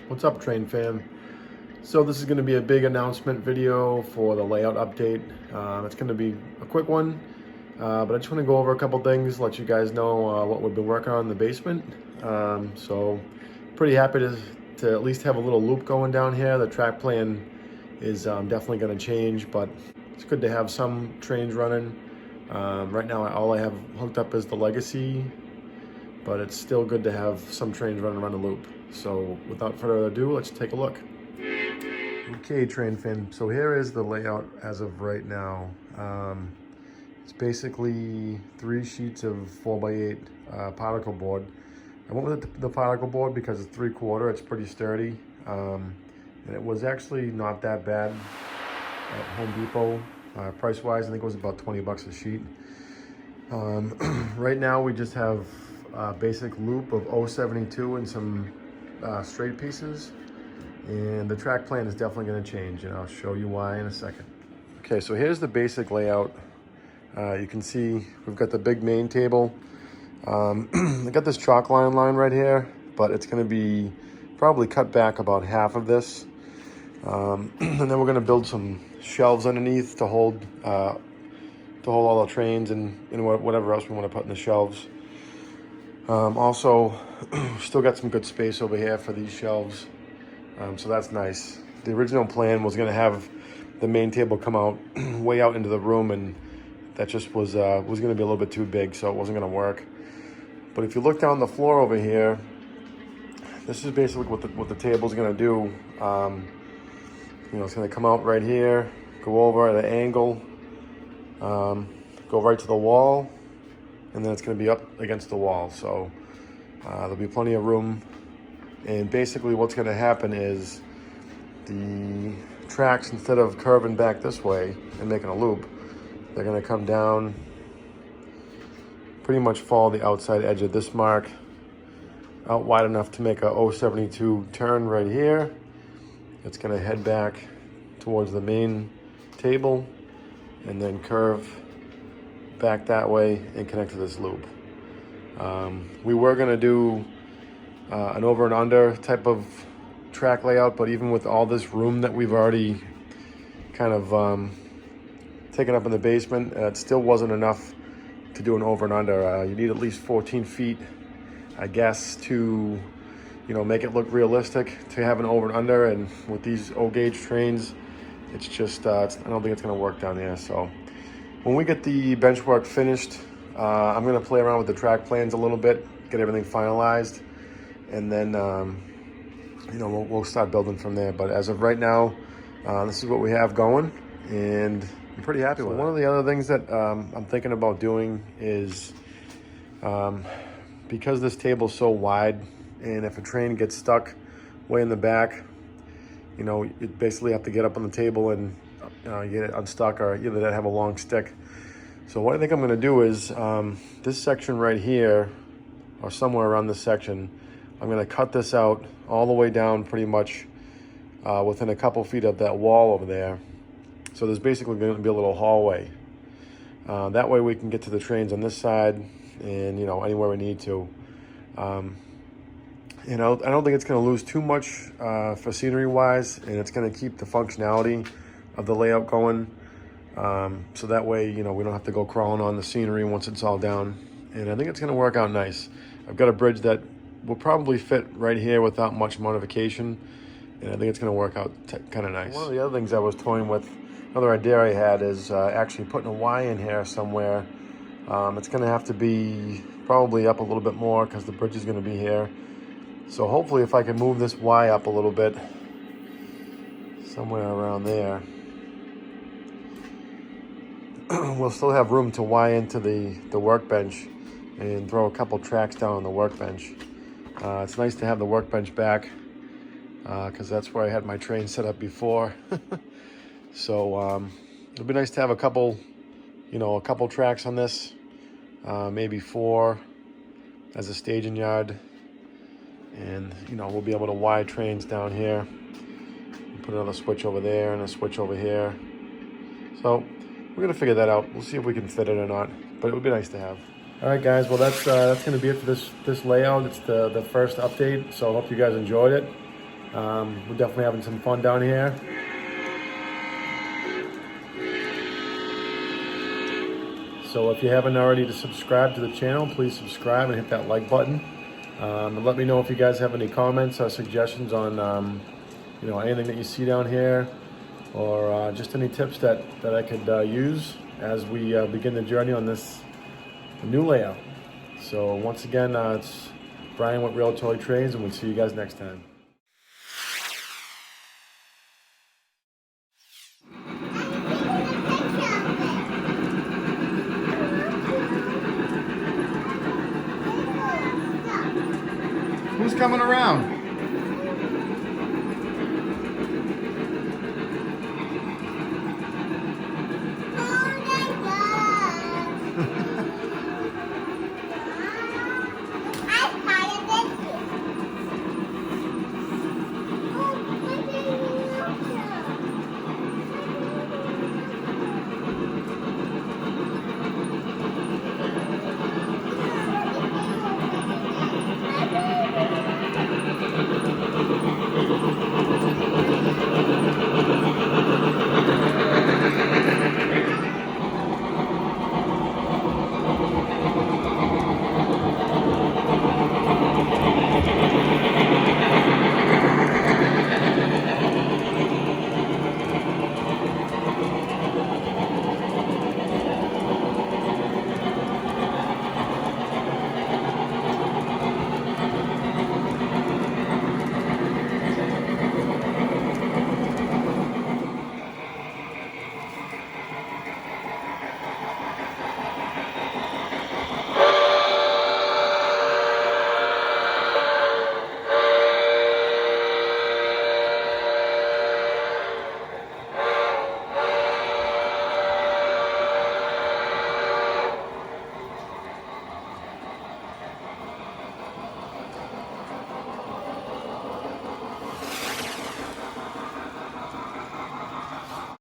What's up, Train Fam? So this is going to be a big announcement video for the layout update. It's going to be a quick one, but I just want to go over a couple things, let you guys know what we've been working on in the basement. So pretty happy to at least have a little loop going down here. The track plan is definitely going to change, but it's good to have some trains running. Right now all I have hooked up is the Legacy, but it's still good to have some trains running around the loop. So without further ado, let's take a look. Okay, Train Fan, so here is the layout as of right now. It's basically 3 sheets of 4x8 particle board. I went with the particle board because it's 3/4, it's pretty sturdy. And it was actually not that bad at Home Depot. Price-wise, I think it was about 20 bucks a sheet. Right now we just have a basic loop of 072 and some straight pieces. And the track plan is definitely going to change, and I'll show you why in a second. Okay, so here's the basic layout. You can see we've got the big main table. I got this chalk line right here, but it's going to be probably cut back about half of this. And then we're going to build some shelves underneath to hold all the trains and whatever else we want to put in the shelves. Also, still got some good space over here for these shelves. So that's nice. The original plan was going to have the main table come out way out into the room, and that just was going to be a little bit too big, so it wasn't going to work. But if you look down the floor over here, this is basically what the table's going to do. It's going to come out right here, go over at an angle, go right to the wall, and then it's going to be up against the wall. So there'll be plenty of room. And basically what's going to happen is the tracks, instead of curving back this way and making a loop, they're going to come down, pretty much follow the outside edge of this mark out wide enough to make a 072 turn right here. It's going to head back towards the main table and then curve back that way and connect to this loop. We were going to do an over and under type of track layout, but even with all this room that we've already kind of taken up in the basement, it still wasn't enough to do an over and under. You need at least 14 feet, I guess, to make it look realistic to have an over and under. And with these O gauge trains, it's just I don't think it's going to work down here. So when we get the bench work finished, I'm going to play around with the track plans a little bit, get everything finalized, and then we'll start building from there. But as of right now, this is what we have going, and I'm pretty happy with it. One of the other things that I'm thinking about doing is, because this table is so wide, and if a train gets stuck way in the back, you basically have to get up on the table and get it unstuck, or either have a long stick. So what I think I'm going to do is this section right here, or somewhere around this section, I'm going to cut this out all the way down pretty much within a couple feet of that wall over there. So there's basically going to be a little hallway. That way we can get to the trains on this side and, anywhere we need to. I don't think it's going to lose too much for scenery-wise, and it's going to keep the functionality of the layout going. So that way, we don't have to go crawling on the scenery once it's all down. And I think it's going to work out nice. I've got a bridge that will probably fit right here without much modification, and I think it's going to work out kind of nice. One of the other things I was toying with, another idea I had, is actually putting a Y in here somewhere. It's going to have to be probably up a little bit more because the bridge is going to be here. So hopefully if I can move this Y up a little bit, somewhere around there, we'll still have room to Y into the workbench and throw a couple tracks down on the workbench. It's nice to have the workbench back because that's where I had my train set up before. So it'll be nice to have a couple tracks on this, maybe 4 as a staging yard. And, we'll be able to Y trains down here. Put another switch over there and a switch over here. So we're going to figure that out. We'll see if we can fit it or not, but it would be nice to have. All right, guys. Well, that's going to be it for this layout. It's the first update, so I hope you guys enjoyed it. We're definitely having some fun down here. So if you haven't already subscribed to the channel, please subscribe and hit that like button. And let me know if you guys have any comments or suggestions on anything that you see down here, or just any tips that I could use as we begin the journey on this new layout. So once again, it's Brian with Real Toy Trades, and we'll see you guys next time. Who's coming around?